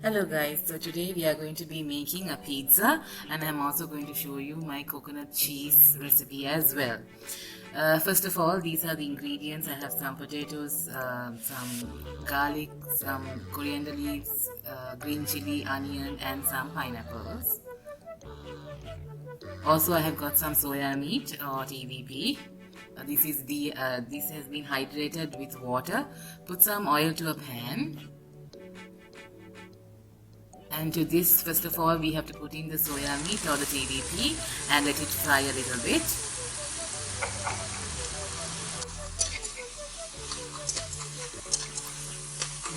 Hello guys, so today we are going to be making a pizza and I'm also going to show you my coconut cheese recipe as well. First of all, these are the ingredients. I have some potatoes, some garlic, some coriander leaves, green chili, onion and some pineapples. Also I have got some soya meat or TVP. This has been hydrated with water. Put some oil to a pan. And to this, first of all, we have to put in the soya meat or the TVP and let it fry a little bit.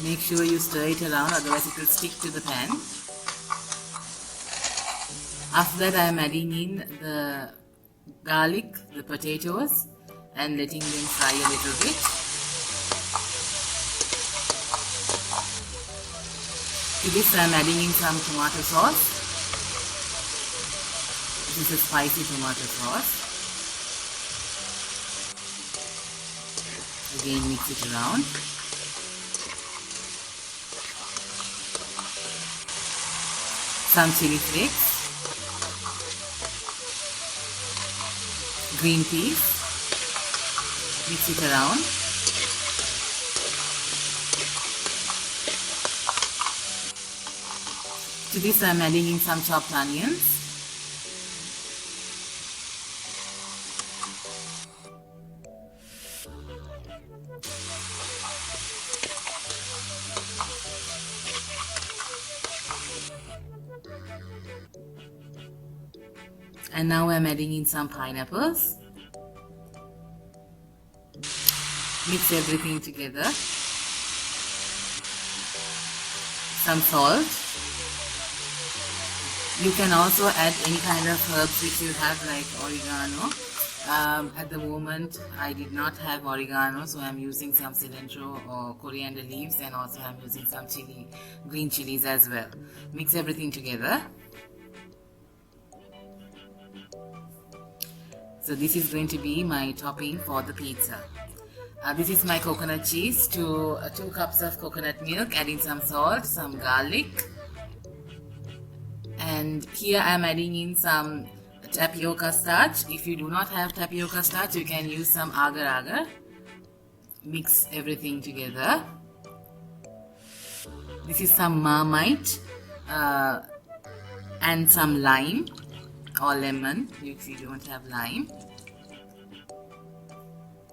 Make sure you stir it around, otherwise it will stick to the pan. After that, I am adding in the garlic, the potatoes, and letting them fry a little bit. To this I am adding in some tomato sauce. This is a spicy tomato sauce. Again mix it around. Some chili flakes. Green peas. Mix it around. To this I am adding in some chopped onions. And now I am adding in some pineapples. Mix everything together. Some salt. You can also add any kind of herbs which you have, like oregano. At the moment I did not have oregano, so I am using some cilantro or coriander leaves, and also I am using some green chilies as well. Mix everything together. So this is going to be my topping for the pizza. This is my coconut cheese, 2 cups of coconut milk, adding some salt, some garlic. And here I am adding in some tapioca starch. If you do not have tapioca starch, you can use some agar. Mix everything together. This is some marmite and some lime or lemon if you don't have lime.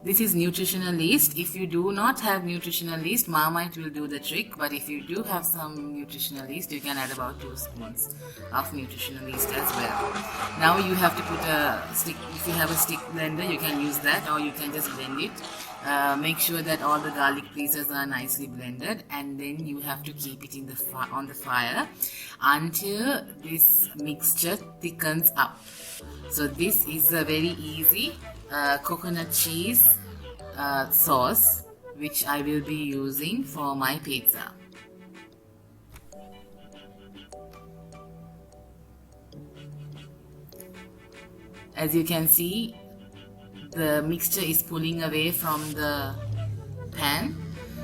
This is nutritional yeast. If you do not have nutritional yeast, marmite will do the trick, but if you do have some nutritional yeast, you can add about 2 spoons of nutritional yeast as well. Now you have to put a stick. If you have a stick blender, you can use that, or you can just blend it. Make sure that all the garlic pieces are nicely blended, and then you have to keep it on the fire until this mixture thickens up. So this is a very easy coconut cheese sauce which I will be using for my pizza. As you can see, the mixture is pulling away from the pan.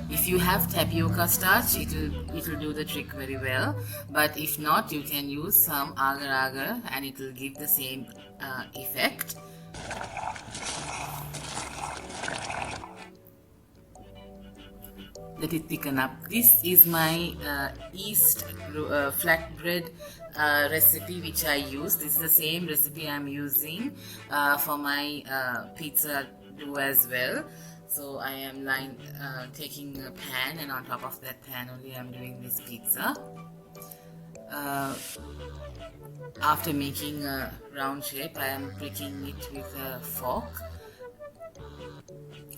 If you have tapioca starch, it will do the trick very well, but if not, you can use some agar and it will give the same effect. Let it thicken up. This is my yeast flatbread recipe which I use. This is the same recipe I'm using for my pizza dough as well. So I am taking a pan, and on top of that pan only I'm doing this pizza. After making a round shape, I am pricking it with a fork.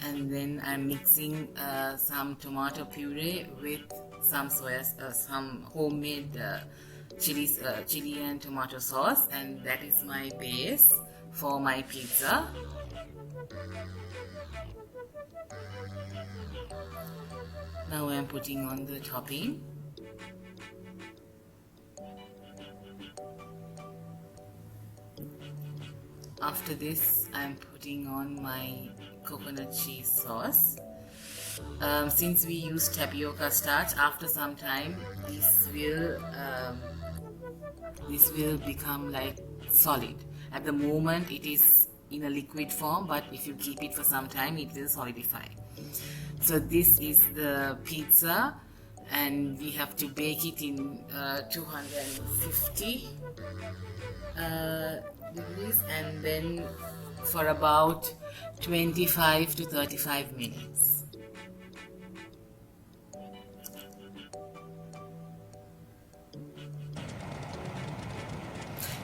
And then I'm mixing some tomato puree with some some homemade chili and tomato sauce, and that is my base for my pizza. Now I'm putting on the topping. After this, I'm putting on my coconut cheese sauce. Since we use tapioca starch, after some time this will become like solid. At the moment it is in a liquid form, but if you keep it for some time it will solidify. So this is the pizza, and we have to bake it in 250 degrees, and then for about 25 to 35 minutes.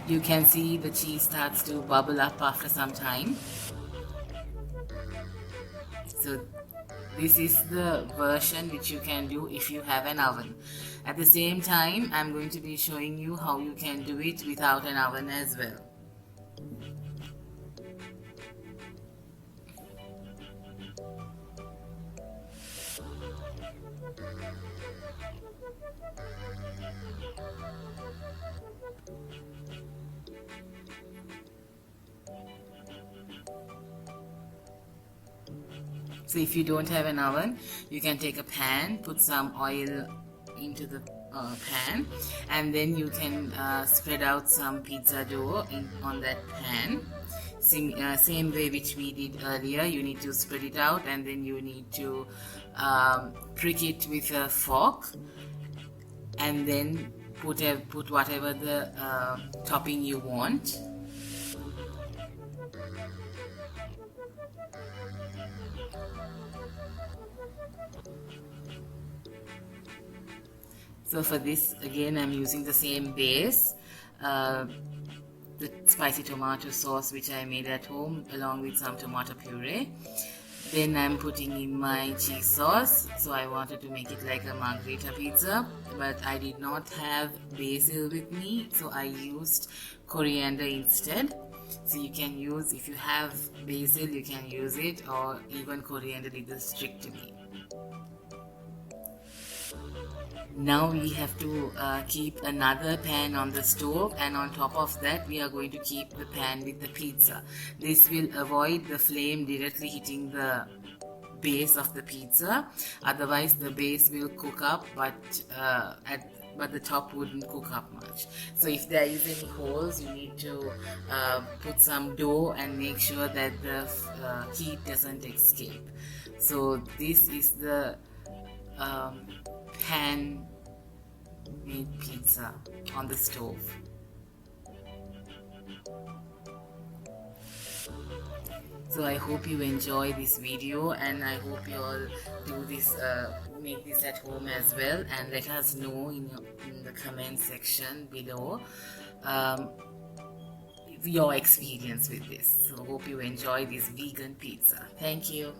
You can see the cheese starts to bubble up after some time. So this is the version which you can do if you have an oven. At the same time, I'm going to be showing you how you can do it without an oven as well. So if you don't have an oven, you can take a pan, put some oil into the pan, and then you can spread out some pizza dough on that pan. Same way which we did earlier. You need to spread it out, and then you need to prick it with a fork, and then put whatever the topping you want. So for this, again, I'm using the same base, the spicy tomato sauce which I made at home along with some tomato puree. Then I'm putting in my cheese sauce. So I wanted to make it like a margherita pizza, but I did not have basil with me, so I used coriander instead. So you can use, if you have basil, you can use it, or even coriander did the trick to me. Now we have to keep another pan on the stove, and on top of that we are going to keep the pan with the pizza. This will avoid the flame directly hitting the base of the pizza. Otherwise the base will cook up, but the top wouldn't cook up much. So if there is any holes, you need to put some dough and make sure that the heat doesn't escape. So this is the pan made pizza on the stove. So I hope you enjoy this video, and I hope you all do this, make this at home as well, and let us know in the comment section below your experience with this. So hope you enjoy this vegan pizza. Thank you.